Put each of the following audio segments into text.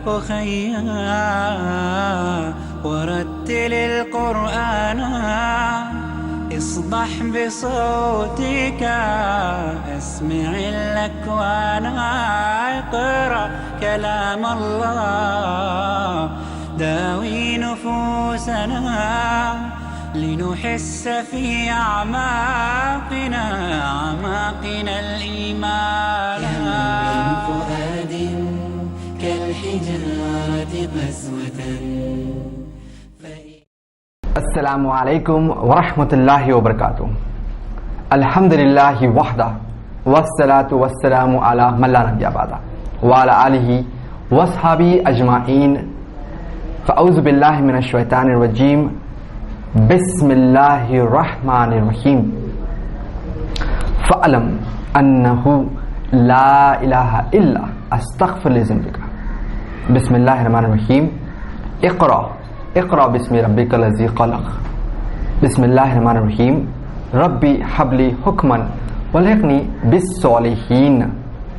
أخيا ورتل القرآن اصدح بصوتك اسمع الأكوان اقرأ كلام الله داوي نفوسنا لنحس في أعماقنا الإيمان من فؤاد كالحجارة قسوة. السلام علیکم ورحمۃ اللہ وبرکاتہ. الحمدللہ وحدہ والصلاۃ والسلام علی من لا نبی بعدہ وعلی آلہ واصحابہ اجمعین. فاعوذ باللہ من الشیطان الرجیم. بسم اللہ الرحمن الرحیم. فاعلم انہ لا الہ الا استغفر لذنبک. بسم اللہ الرحمن الرحیم. اقرأ بسم ربک الذی خلق. بسم اللہ الرحمن الرحیم. ربی حب لی حکما والحقنی بالصالحین.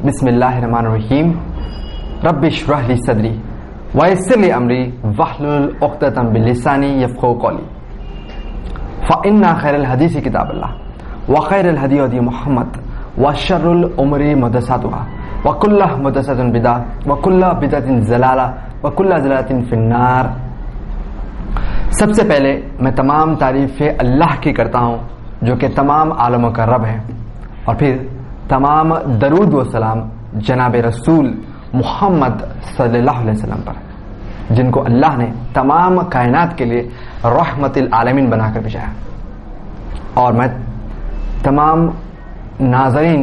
بسم اللہ الرحمن الرحیم. ربی اشرح لی صدری ویسر لی امری واحلل عقدۃ من لسانی یفقهوا قولی. فإن خیر الحدیث کتاب اللہ وخیر الہدی ہدی محمد وشر الامور محدثاتها وکل محدثۃ بدعہ وکل بدعۃ ضلالہ وکل ضلالۃ فی النار. سب سے پہلے میں تمام تعریفیں اللہ کی کرتا ہوں جو کہ تمام عالموں کا رب ہے، اور پھر تمام درود و سلام جناب رسول محمد صلی اللہ علیہ وسلم پر، جن کو اللہ نے تمام کائنات کے لیے رحمت العالمین بنا کر بھیجا ہے. اور میں تمام ناظرین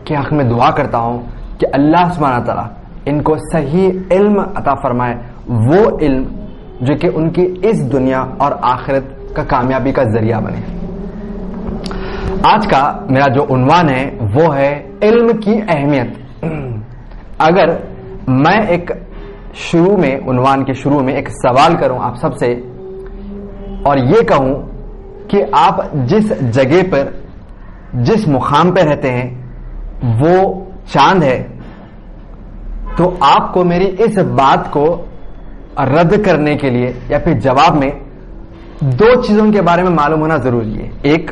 کے حق میں دعا کرتا ہوں کہ اللہ سبحانہ تعالیٰ ان کو صحیح علم عطا فرمائے، وہ علم جو کہ ان کی اس دنیا اور آخرت کا کامیابی کا ذریعہ بنے. آج کا میرا جو عنوان ہے وہ ہے علم کی اہمیت. اگر میں ایک عنوان کے شروع میں ایک سوال کروں آپ سب سے اور یہ کہوں کہ آپ جس جگہ پر جس مقام پہ رہتے ہیں وہ چاند ہے، تو آپ کو میری اس بات کو رد کرنے کے لیے یا پھر جواب میں دو چیزوں کے بارے میں معلوم ہونا ضروری ہے. ایک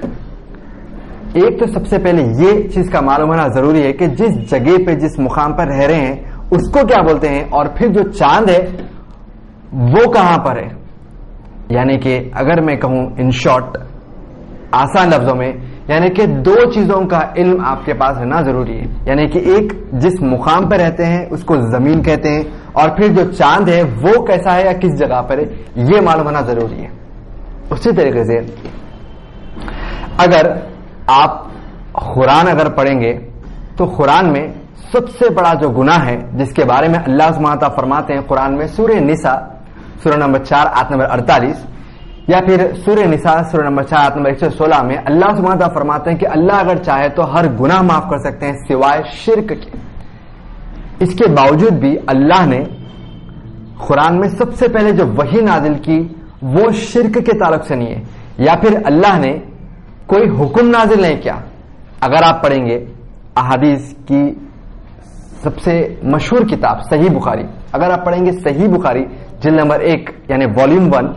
تو سب سے پہلے یہ چیز کا معلوم ہونا ضروری ہے کہ جس جگہ پہ جس مقام پر رہ رہے ہیں اس کو کیا بولتے ہیں، اور پھر جو چاند ہے وہ کہاں پر ہے. یعنی کہ اگر میں کہوں ان شارٹ آسان لفظوں میں، یعنی کہ دو چیزوں کا علم آپ کے پاس رہنا ضروری ہے. یعنی کہ ایک جس مقام پہ رہتے ہیں اس کو زمین کہتے ہیں، اور پھر جو چاند ہے وہ کیسا ہے یا کس جگہ پر ہے یہ معلوم ہونا ضروری ہے. اسی طریقے سے اگر آپ قرآن پڑھیں گے تو قرآن میں سب سے بڑا جو گناہ ہے جس کے بارے میں اللہ سبحانہ تعالیٰ فرماتے ہیں قرآن میں سورہ نساء سورہ نمبر 4 آیت نمبر 48 یا پھر سورہ نساء سورہ نمبر 4 آیت نمبر 116 میں اللہ سبحانہ تعالیٰ فرماتے ہیں کہ اللہ اگر چاہے تو ہر گناہ معاف کر سکتے ہیں سوائے شرک کے. اس کے باوجود بھی اللہ نے قرآن میں سب سے پہلے جو وحی نازل کی وہ شرک کے تعلق سے نہیں ہے، یا پھر اللہ نے کوئی حکم نازل نہیں کیا. اگر آپ پڑھیں گے احادیث کی سب سے مشہور کتاب صحیح بخاری، اگر آپ پڑھیں گے صحیح بخاری جلد نمبر 1 یعنی والیوم 1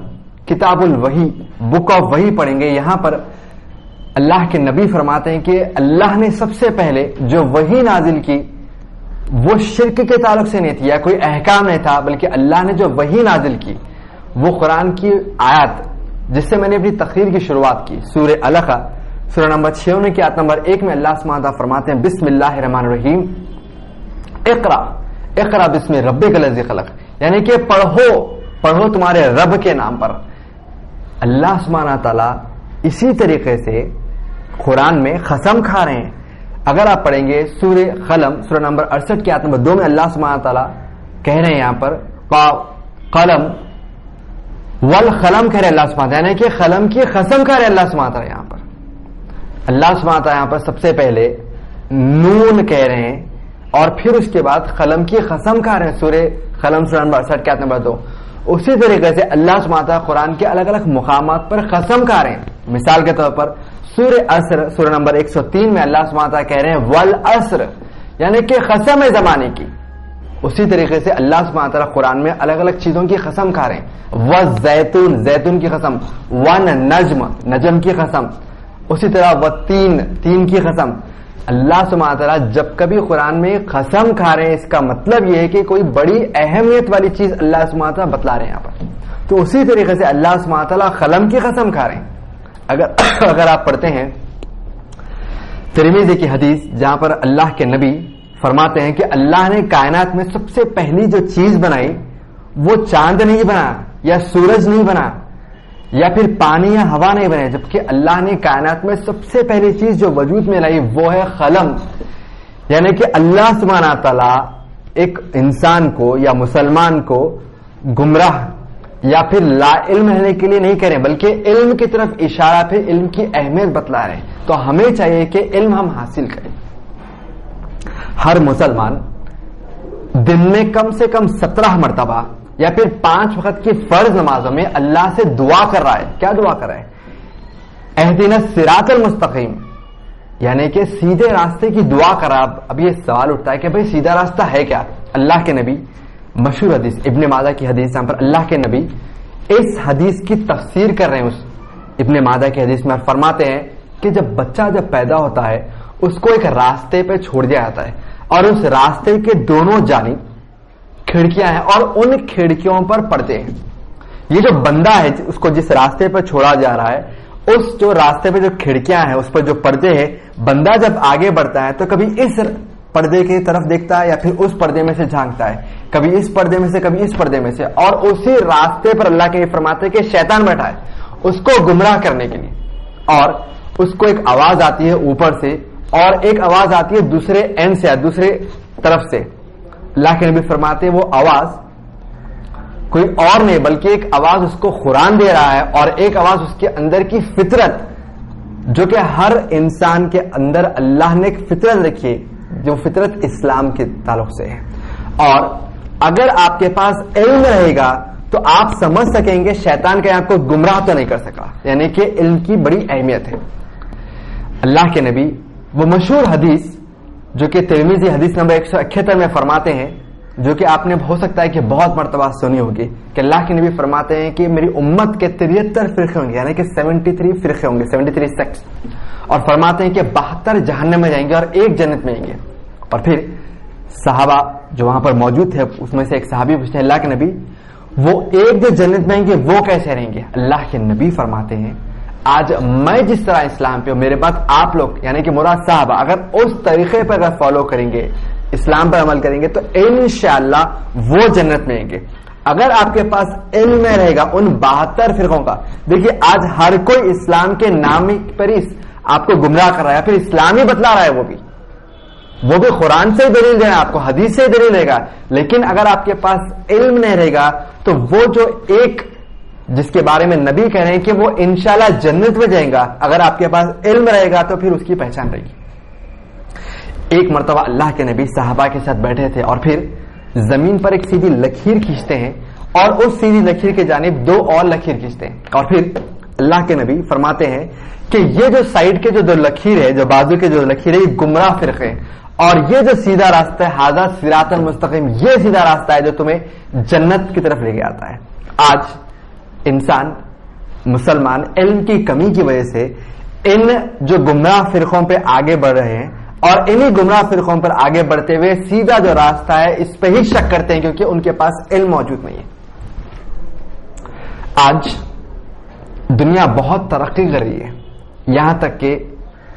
کتاب الوحی بک آف وحی پڑھیں گے، یہاں پر اللہ کے نبی فرماتے ہیں کہ اللہ نے سب سے پہلے جو وحی نازل کی وہ شرک کے تعلق سے نہیں تھی یا کوئی احکام نہیں تھا، بلکہ اللہ نے جو وحی نازل کی وہ قرآن کی آیات جس سے میں نے اپنی تقریر کی شروعات کی سورہ علق سورہ نمبر 56 کی آیت نمبر 1 میں اللہ سبحانہ تعالیٰ فرماتے ہیں بسم اللہ الرحمن الرحیم. اقرا بسم ربک الذی خلق. یعنی کہ پڑھو تمہارے رب کے نام پر. اللہ سبحانہ تعالیٰ اسی طریقے سے قرآن میں قسم کھا رہے ہیں. اگر آپ پڑھیں گے سورہ قلم سورہ نمبر 68 کی آیت نمبر 2 میں اللہ سبحانہ تعالیٰ کہہ رہے ہیں یہاں پر قلم والقلم کہہ رہے اللہ سبحانہ تعالیٰ، یعنی کہ قلم کی قسم کھا رہے اللہ سبحانہ تعالیٰ. یہاں پر اللہ سبحانہ تعالیٰ یہاں پر سب سے پہلے نون کہہ رہے ہیں اور پھر اس کے بعد قلم کی قسم کھا رہے ہیں سورہ قلم سورہ نمبر 68 کی آیت نمبر 2. اسی طریقے سے اللہ سبحانہ تعالیٰ قرآن کے الگ الگ مقامات پر قسم کھا رہے ہیں. مثال کے طور پر سورہ عصر سورہ نمبر 103 میں اللہ سبحانہ تعالیٰ کہہ رہے ہیں والعصر، یعنی کہ قسم ہے زمانے کی. اسی طریقے سے اللہ سبحانہ تعالیٰ قرآن میں الگ الگ چیزوں کی قسم کھا رہے ہیں. والزیتون زیتون کی قسم, والنجم نجم کی قسم, اسی طرح والتین تین کی قسم. اللہ سبحانہ تعالیٰ جب کبھی قرآن میں قسم کھا رہے ہیں اس کا مطلب یہ ہے کہ کوئی بڑی اہمیت والی چیز اللہ سبحانہ تعالیٰ بتلا رہے ہیں یہاں پر. تو اسی طریقے سے اللہ سبحانہ تعالیٰ قلم کی قسم کھا رہے ہیں. اگر آپ پڑھتے ہیں ترمذی کی حدیث جہاں پر اللہ کے نبی فرماتے ہیں کہ اللہ نے کائنات میں سب سے پہلی جو چیز بنائی وہ چاند نہیں بنا یا سورج نہیں بنا یا پھر پانی یا ہوا نہیں بنے, جبکہ اللہ نے کائنات میں سب سے پہلی چیز جو وجود میں لائی وہ ہے قلم. یعنی کہ اللہ سبحانہ تعالیٰ ایک انسان کو یا مسلمان کو گمراہ یا پھر لا علم رہنے کے لیے نہیں کریں بلکہ علم کی طرف اشارہ پہ علم کی اہمیت بتلا رہے ہیں. تو ہمیں چاہیے کہ علم ہم حاصل کریں. ہر مسلمان دن میں کم سے کم 17 مرتبہ یا پھر 5 وقت کی فرض نمازوں میں اللہ سے دعا کر رہا ہے. کیا دعا کر رہا ہے؟ اہدنا الصراط المستقیم, یعنی کہ سیدھے راستے کی دعا کر رہا. اب یہ سوال اٹھتا ہے کہ بھئی سیدھا راستہ ہے کیا؟ اللہ کے نبی مشہور حدیث ابن ماجہ کی حدیث یہاں پر اللہ کے نبی اس حدیث کی تفسیر کر رہے ہیں. اس ابن ماجہ کی حدیث میں فرماتے ہیں کہ جب بچہ جب پیدا ہوتا ہے اس کو ایک راستے پہ چھوڑ دیا جاتا ہے اور اس راستے کے دونوں جانب کھڑکیاں ہیں اور ان کھڑکیوں پر پردے ہیں. یہ جو بندہ ہے اس کو جس راستے پہ چھوڑا جا رہا ہے اس جو راستے پہ جو کھڑکیاں ہیں اس پر جو پردے ہیں, بندہ جب آگے بڑھتا ہے تو کبھی اس پردے کی طرف دیکھتا ہے یا پھر اس پردے میں سے جھانکتا ہے, کبھی اس پردے میں سے کبھی اس پردے میں سے, اور اسی راستے پر اللہ کے فرماتے ہیں کہ شیطان بیٹھا ہے اس کو گمراہ کرنے کے لیے. اور اس کو ایک آواز آتی ہے اوپر سے اور ایک آواز آتی ہے دوسرے اینڈ سے, دوسرے طرف سے. اللہ کے نبی فرماتے ہیں وہ آواز کوئی اور نہیں بلکہ ایک آواز اس کو قرآن دے رہا ہے اور ایک آواز اس کے اندر کی فطرت, جو کہ ہر انسان کے اندر اللہ نے ایک فطرت رکھی ہے جو فطرت اسلام کے تعلق سے ہے. اور اگر آپ کے پاس علم رہے گا تو آپ سمجھ سکیں گے شیطان کے آپ کو گمراہ تو نہیں کر سکا, یعنی کہ علم کی بڑی اہمیت ہے. اللہ کے نبی وہ مشہور حدیث جو کہ ترمذی حدیث نمبر 178 میں فرماتے ہیں, جو کہ آپ نے ہو سکتا ہے کہ بہت مرتبہ سنی ہوگی, کہ اللہ کے نبی فرماتے ہیں کہ میری امت کے 73 فرقے ہوں گے, یعنی کہ 73 فرقے ہوں گے, 73 سیکٹس, اور فرماتے ہیں کہ 72 جہنم میں جائیں گے اور 1 جنت میں آئیں گے. اور پھر صحابہ جو وہاں پر موجود تھے اس میں سے ایک صحابی پوچھتے ہیں اللہ کے نبی وہ ایک جو جنت میں آئیں گے وہ کیسے رہیں گے؟ اللہ کے نبی فرماتے ہیں آج میں جس طرح اسلام پہ ہوں میرے بعد آپ لوگ یعنی کہ مراد صحابہ اگر اس طریقے پر اگر فالو کریں گے, اسلام پر عمل کریں گے تو انشاءاللہ وہ جنت میں آئیں گے. اگر آپ کے پاس علم میں رہے گا ان 72 فرقوں کا, دیکھیے آج ہر کوئی اسلام کے نام پر ہی آپ کو گمراہ کر رہا ہے, پھر اسلام ہی بتلا رہا ہے, وہ بھی قرآن سے دلیل دے رہا ہے آپ کو, حدیث سے دلیل دے گا. لیکن اگر آپ کے پاس علم نہیں رہے گا تو وہ جو ایک جس کے بارے میں نبی کہہ رہے ہیں کہ وہ انشاءاللہ جنت میں جائیں گا, اگر آپ کے پاس علم رہے گا تو پھر اس کی پہچان رہے گی. ایک مرتبہ اللہ کے نبی صحابہ کے ساتھ بیٹھے تھے اور پھر زمین پر ایک سیدھی لکیر کھینچتے ہیں اور اس سیدھی لکیر کے جانب 2 اور لکیر کھینچتے ہیں, اور پھر اللہ کے نبی فرماتے ہیں کہ یہ جو سائڈ کے جو 2 لکیر ہے, جو بازو کے جو لکیر ہے, یہ گمراہ فرقے ہیں, اور یہ جو سیدھا راستہ ہے ھذا صراط المستقیم, یہ سیدھا راستہ ہے جو تمہیں جنت کی طرف لے کے آتا ہے. آج انسان مسلمان علم کی کمی کی وجہ سے ان جو گمراہ فرقوں پہ آگے بڑھ رہے ہیں اور انہی گمراہ فرقوں پر آگے بڑھتے ہوئے سیدھا جو راستہ ہے اس پہ ہی شک کرتے ہیں کیونکہ ان کے پاس علم موجود نہیں ہے. آج دنیا بہت ترقی کر رہی ہے, یہاں تک کہ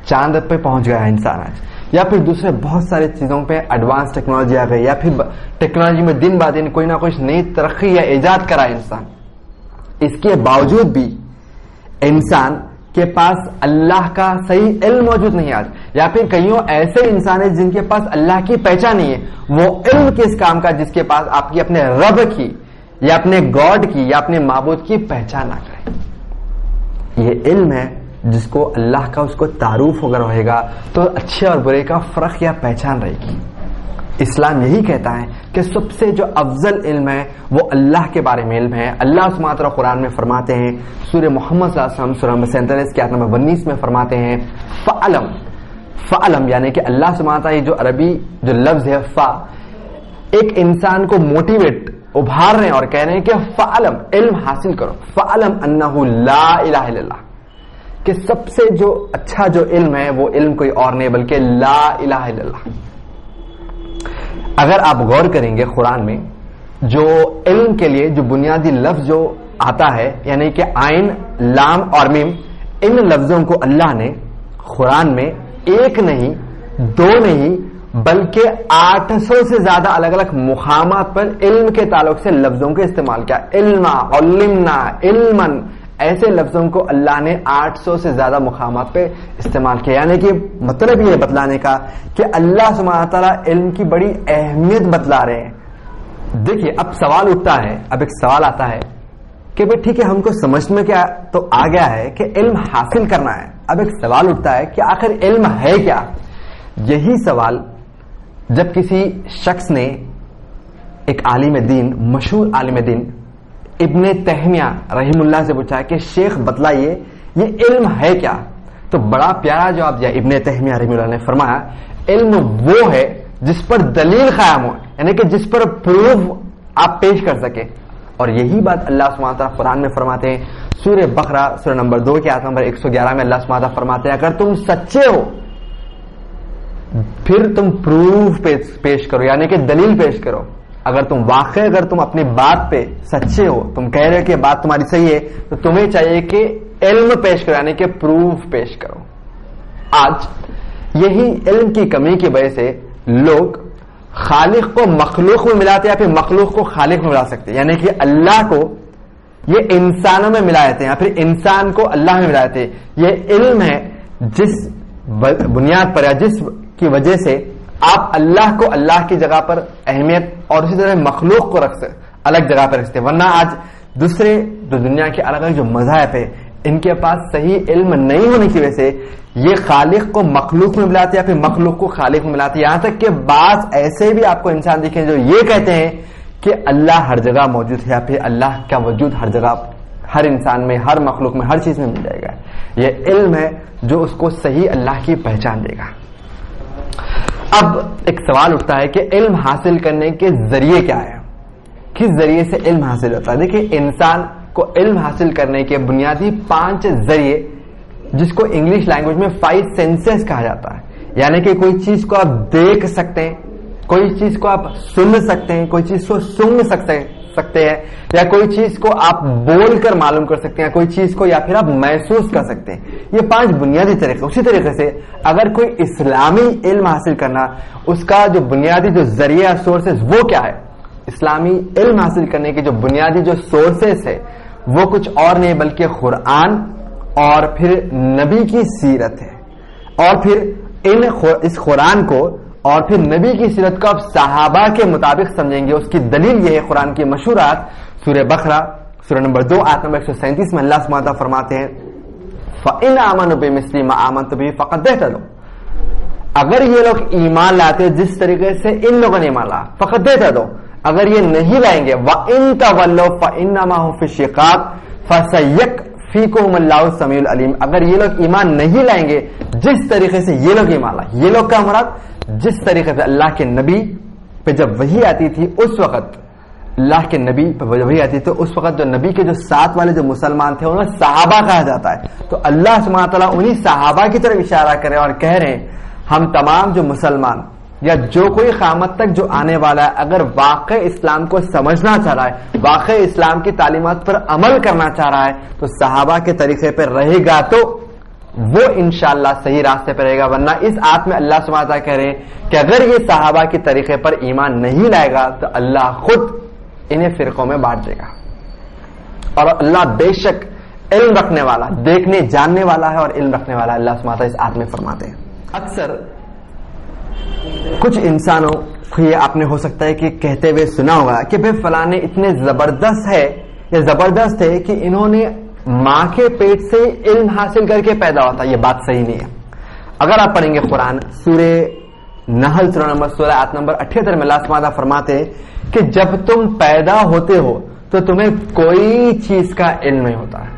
چاند پہ پہنچ گیا ہے انسان آج, یا پھر دوسرے بہت سارے چیزوں پہ ایڈوانس ٹیکنالوجی آ گئی, یا پھر ٹیکنالوجی میں دن با دن کوئی نہ کوئی نئی ترقی یا ایجاد کرا ہے انسان. اس کے باوجود بھی انسان کے پاس اللہ کا صحیح علم موجود نہیں آج, یا پھر کئیوں ایسے انسان ہیں جن کے پاس اللہ کی پہچان نہیں ہے. وہ علم کس کام کا جس کے پاس آپ کی اپنے رب کی یا اپنے گاڈ کی یا اپنے معبود کی پہچان نہ کرے. یہ علم ہے جس کو اللہ کا اس کو تعارف اگر رہے گا تو اچھے اور برے کا فرق یا پہچان رہے گی. اسلام یہی کہتا ہے کہ سب سے جو افضل علم ہے وہ اللہ کے بارے میں علم ہے. اللہ سبحانہ وتعالی قرآن میں فرماتے ہیں سورہ محمد صلی اللہ علیہ وسلم سورہ نمبر 47 کی آیت نمبر 19 میں فرماتے ہیں فعلم, یعنی کہ اللہ سبحانہ وتعالی جو عربی جو لفظ ہے فا, ایک انسان کو موٹیویٹ ابھار رہے ہیں اور کہہ رہے ہیں کہ فعلم علم حاصل کرو، فعلم انہ لا الہ الا اللہ، کہ سب سے جو اچھا جو علم ہے وہ علم کوئی اور نہیں بلکہ لا الہ الا اللہ۔ اگر آپ غور کریں گے قرآن میں جو علم کے لیے جو بنیادی لفظ جو آتا ہے یعنی کہ عین لام اور میم، ان لفظوں کو اللہ نے قرآن میں ایک نہیں دو نہیں بلکہ 800 سے زیادہ الگ الگ مقامات پر علم کے تعلق سے لفظوں کے استعمال کیا۔ علما، علمنا، علمن، ایسے لفظوں کو اللہ نے 800 سے زیادہ مقامات پہ استعمال کیا، یعنی کہ مطلب یہ بتلانے کا کہ اللہ سبحانہ تعالیٰ علم کی بڑی اہمیت بتلا رہے ہیں۔ دیکھیے اب سوال اٹھتا ہے، اب ایک سوال آتا ہے کہ بھئی ٹھیک ہے ہم کو سمجھ میں کیا تو آ گیا ہے کہ علم حاصل کرنا ہے، اب ایک سوال اٹھتا ہے کہ آخر علم ہے کیا؟ یہی سوال جب کسی شخص نے ایک عالم دین، مشہور عالم دین ابن تیمیہ رحم اللہ سے پوچھا کہ شیخ بتلائیے یہ علم ہے کیا، تو بڑا پیارا جواب دیا ابن تیمیہ رحم اللہ نے، فرمایا علم وہ ہے جس پر دلیل قائم ہو، یعنی کہ جس پر پروف آپ پیش کر سکے۔ اور یہی بات اللہ سبحانہ وتعالیٰ قرآن میں فرماتے ہیں، سورہ بقرہ سورہ نمبر 2 کی آیت نمبر 111 میں اللہ سبحانہ وتعالیٰ فرماتے ہیں اگر تم سچے ہو پھر تم پروف پیش کرو، یعنی کہ دلیل پیش کرو۔ اگر تم واقعی اگر تم اپنی بات پہ سچے ہو، تم کہہ رہے ہو کہ بات تمہاری صحیح ہے، تو تمہیں چاہیے کہ علم پیش کرو، یعنی کہ پروف پیش کرو۔ آج یہی علم کی کمی کی وجہ سے لوگ خالق کو مخلوق میں ملاتے یا پھر مخلوق کو خالق میں ملا سکتے، یعنی کہ اللہ کو یہ انسانوں میں ملا دیتے ہیں یا پھر انسان کو اللہ میں ملا دیتے۔ یہ علم ہے جس بنیاد پر یا جس کی وجہ سے آپ اللہ کو اللہ کی جگہ پر اہمیت اور اسی طرح مخلوق کو الگ جگہ پر رکھتے ہیں، ورنہ آج دوسرے جو دنیا کے الگ الگ جو مذاہب ہے ان کے پاس صحیح علم نہیں ہونے کی وجہ سے یہ خالق کو مخلوق میں ملاتے یا پھر مخلوق کو خالق میں ملاتے، یہاں تک کہ بعض ایسے بھی آپ کو انسان دیکھیں جو یہ کہتے ہیں کہ اللہ ہر جگہ موجود ہے یا پھر اللہ کا وجود ہر جگہ، ہر انسان میں، ہر مخلوق میں، ہر چیز میں مل جائے گا۔ یہ علم ہے جو اس کو صحیح اللہ کی پہچان دے گا۔ اب ایک سوال اٹھتا ہے کہ علم حاصل کرنے کے ذریعے کیا ہے، کس ذریعے سے علم حاصل ہوتا ہے؟ دیکھیں انسان کو علم حاصل کرنے کے بنیادی 5 ذریعے جس کو انگلش لینگویج میں 5 سینسز کہا جاتا ہے، یعنی کہ کوئی چیز کو آپ دیکھ سکتے ہیں، کوئی چیز کو آپ سن سکتے ہیں، کوئی چیز کو سونگھ سکتے ہیں، یا کوئی چیز کو آپ بول کر معلوم کر سکتے ہیں، کوئی چیز کو یا پھر آپ محسوس کر سکتے ہیں۔ یہ 5 بنیادی طریقے۔ اسی طریقے سے اگر کوئی اسلامی علم حاصل کرنا، اس کا جو بنیادی جو ذریعہ سورسز وہ کیا ہے؟ اسلامی علم حاصل کرنے کے جو بنیادی جو سورسز ہے وہ کچھ اور نہیں بلکہ قرآن اور پھر نبی کی سیرت ہے، اور پھر اس قرآن کو اور پھر نبی کی سیرت کو آپ صحابہ کے مطابق سمجھیں گے۔ اس کی دلیل یہ ہے قرآن کی مشہور آیت سورہ بقرہ سورہ نمبر 2 آیت نمبر 137 میں اللہ سبحانہ وتعالیٰ فرماتے ہیں فَإِنْ آمَنُوا بِمِثْلِ مَا آمَنْتُ بِهِ فَقَدْ اهْتَدَوْا، اگر یہ لوگ ایمان لاتے جس طریقے سے ان لوگوں نے ایمان لایا، فَقَدْ اهْتَدَوْا، اگر یہ نہیں لائیں گے وَإِنْ تَوَلَّوْا فَإِنَّمَا هُمْ فِي شِقَاقٍ فَسَيَكْفِيكُهُمُ اللَّهُ السَّمِيعُ الْعَلِيمُ، اگر یہ لوگ ایمان نہیں لائیں گے جس طریقے سے یہ لوگ ایمان لائے، یہ لوگ کا مراد جس طریقے سے اللہ کے نبی پہ جب وحی آتی تھی اس وقت، اللہ کے نبی پہ وحی آتی تھی اس وقت جو نبی کے جو ساتھ والے جو مسلمان تھے انہیں صحابہ کہا جاتا ہے، تو اللہ سبحانہ تعالیٰ انہی صحابہ کی طرف اشارہ کرے اور کہہ رہے ہیں ہم تمام جو مسلمان یا جو کوئی قیامت تک جو آنے والا ہے اگر واقع اسلام کو سمجھنا چاہ رہا ہے، واقع اسلام کی تعلیمات پر عمل کرنا چاہ رہا ہے تو صحابہ کے طریقے پر رہے گا تو وہ انشاءاللہ صحیح راستے پر رہے گا، ورنہ اس آیت میں اللہ سبحانہ تعالیٰ کہہ رہے ہیں کہ اگر یہ صحابہ کے طریقے پر ایمان نہیں لائے گا تو اللہ خود انہیں فرقوں میں بانٹ دے گا۔ اور اللہ بے شک علم رکھنے والا، دیکھنے جاننے والا ہے اور علم رکھنے والا ہے، اللہ سبحانہ تعالیٰ اس آیت میں فرماتے ہیں۔ اکثر کچھ انسانوں یہ آپ نے ہو سکتا ہے کہ کہتے ہوئے سنا ہوگا کہ بھائی فلاں اتنے زبردست ہے یا زبردست ہے کہ انہوں نے ماں کے پیٹ سے علم حاصل کر کے پیدا ہوتا، یہ بات صحیح نہیں ہے۔ اگر آپ پڑھیں گے قرآن سورہ نحل سورہ نمبر 16 آیت نمبر 78 میں اللہ سبحانہ فرماتے ہیں کہ جب تم پیدا ہوتے ہو تو تمہیں کوئی چیز کا علم نہیں ہوتا ہے،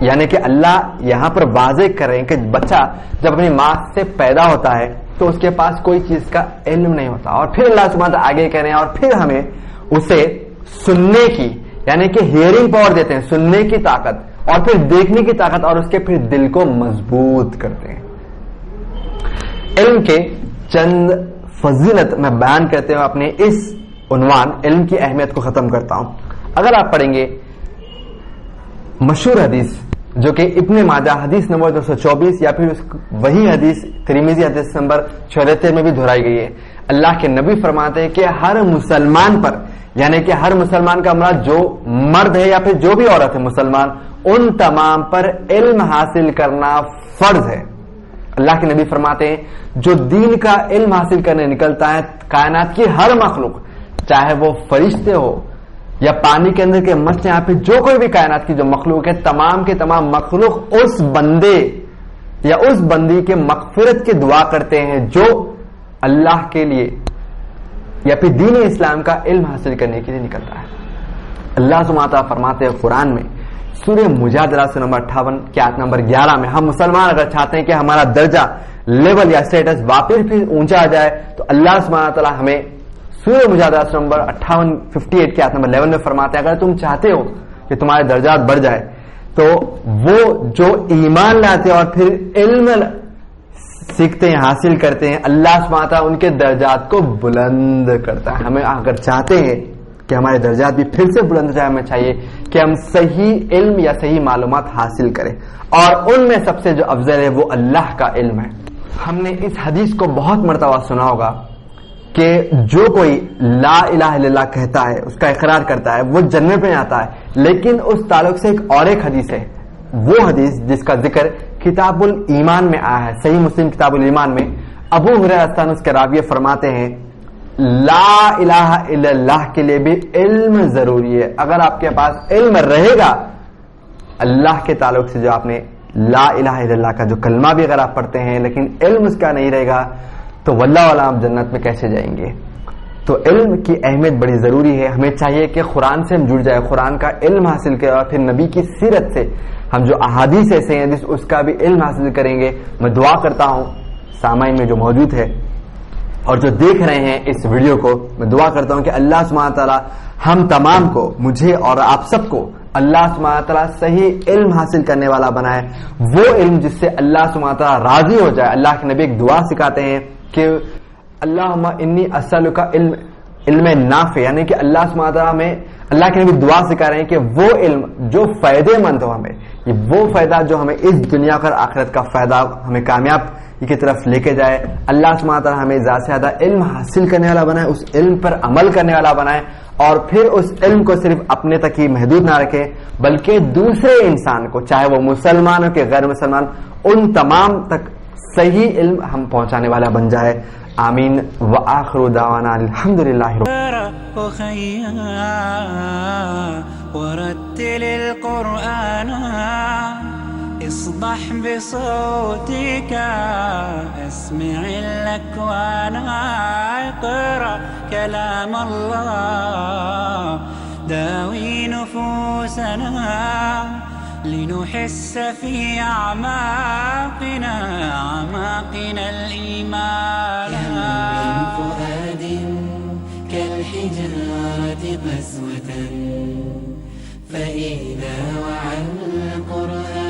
یعنی کہ اللہ یہاں پر واضح کر رہے ہیں کہ بچہ جب اپنی ماں سے پیدا ہوتا ہے تو اس کے پاس کوئی چیز کا علم نہیں ہوتا. اور پھر اللہ سبحانہ وتعالی آگے کہہ رہے ہیں اور پھر ہمیں اسے سننے کی یعنی کہ ہیئرنگ پاور دیتے ہیں, سننے کی طاقت اور پھر دیکھنے کی طاقت, اور اس کے پھر دل کو مضبوط کرتے ہیں. علم کے چند فضیلت میں بیان کرتے ہوئے اپنے اس عنوان علم کی اہمیت کو ختم کرتا ہوں. اگر آپ پڑھیں گے مشہور حدیث جو کہ ابن ماجہ حدیث نمبر 224 یا پھر وہی حدیث ترمذی حدیث نمبر 74 میں بھی دہرائی گئی ہے, اللہ کے نبی فرماتے ہیں کہ ہر مسلمان پر یعنی کہ ہر مسلمان کا مراد جو مرد ہے یا پھر جو بھی عورت ہے مسلمان, ان تمام پر علم حاصل کرنا فرض ہے. اللہ کے نبی فرماتے ہیں جو دین کا علم حاصل کرنے نکلتا ہے کائنات کی ہر مخلوق, چاہے وہ فرشتے ہو یا پانی کے اندر کے مچھلیاں یا پھر جو کوئی بھی کائنات کی جو مخلوق ہے, تمام کے تمام مخلوق اس بندے یا اس بندی کے مغفرت کی دعا کرتے ہیں جو اللہ کے لیے یا پھر دین اسلام کا علم حاصل کرنے کے لیے نکلتا ہے. اللہ سبحانہ وتعالی فرماتے ہیں قرآن میں سورہ مجادلہ سے نمبر 58 کی آیت نمبر 11 میں, ہم مسلمان اگر چاہتے ہیں کہ ہمارا درجہ لیول یا اسٹیٹس واپس پھر اونچا آ جائے تو اللہ سبحانہ وتعالی ہمیں سورہ مجادلہ سے نمبر 58 کی آیت نمبر 11 میں فرماتے ہیں اگر تم چاہتے ہو کہ تمہارے درجات بڑھ جائے تو وہ جو ایمان لاتے ہیں اور پھر علم سیکھتے ہیں حاصل کرتے ہیں, اللہ سبحانہ وتعالی ان کے درجات کو بلند کرتا ہے. ہمیں اگر چاہتے ہیں کہ ہمارے درجات بھی پھر سے بلند جائے, ہمیں چاہیے کہ ہم صحیح علم یا صحیح معلومات حاصل کریں, اور ان میں سب سے جو افضل ہے وہ اللہ کا علم ہے. ہم نے اس حدیث کو بہت مرتبہ سنا ہوگا کہ جو کوئی لا الہ الا اللہ کہتا ہے, اس کا اقرار کرتا ہے, وہ جنت میں آتا ہے. لیکن اس تعلق سے ایک حدیث ہے, وہ حدیث جس کا ذکر کتاب الایمان میں آیا ہے, صحیح مسلم کتاب الایمان میں. ابو ہریرہ اس کے راوی فرماتے ہیں لا الہ الا اللہ کے لیے بھی علم ضروری ہے. اگر آپ کے پاس علم رہے گا اللہ کے تعلق سے, جو آپ نے لا الہ الا اللہ کا جو کلمہ بھی اگر آپ پڑھتے ہیں لیکن علم اس کا نہیں رہے گا تو واللہ اعلم آپ جنت میں کیسے جائیں گے. تو علم کی اہمیت بڑی ضروری ہے. ہمیں چاہیے کہ قرآن سے ہم جڑ جائے, قرآن کا علم حاصل کریں, اور پھر نبی کی سیرت سے ہم جو احادیث ایسے ہیں اس کا بھی علم حاصل کریں گے. میں دعا کرتا ہوں سامعین میں جو موجود ہے اور جو دیکھ رہے ہیں اس ویڈیو کو, میں دعا کرتا ہوں کہ اللہ سبحانہ تعالیٰ ہم تمام کو, مجھے اور آپ سب کو, اللہ سبحانہ تعالیٰ صحیح علم حاصل کرنے والا بنائے. وہ علم جس سے اللہ سبحانہ تعالیٰ راضی ہو جائے. اللہ کے نبی ایک دعا سکھاتے ہیں کہ اللہم انی اسألک علم نافع, یعنی کہ اللہ سبحانہ تعالیٰ میں, اللہ کے نبی دعا سکھا رہے ہیں کہ وہ علم جو فائدے مند ہو ہمیں, یہ وہ فائدہ جو ہمیں اس دنیا اور آخرت کا فائدہ ہمیں کامیاب کی طرف لے کے جائے. اللہ سبحانہ تعالیٰ ہمیں زیادہ سے زیادہ علم حاصل کرنے والا بنائے, اس علم پر عمل کرنے والا بنائے, اور پھر اس علم کو صرف اپنے تک ہی محدود نہ رکھے بلکہ دوسرے انسان کو, چاہے وہ مسلمان ہو کہ غیر مسلمان, ان تمام تک صحیح علم ہم پہنچانے والا بن جائے. آمین. وآخر دعوانا الحمدللہ. ورتل القرآن اصبح بصوتك اسمع الأكوان اقرأ كلام الله داوي نفوسنا لنحس في أعماقنا الإيمان. كم من فؤاد كالحجارة قسوة فإذا وعى القرآن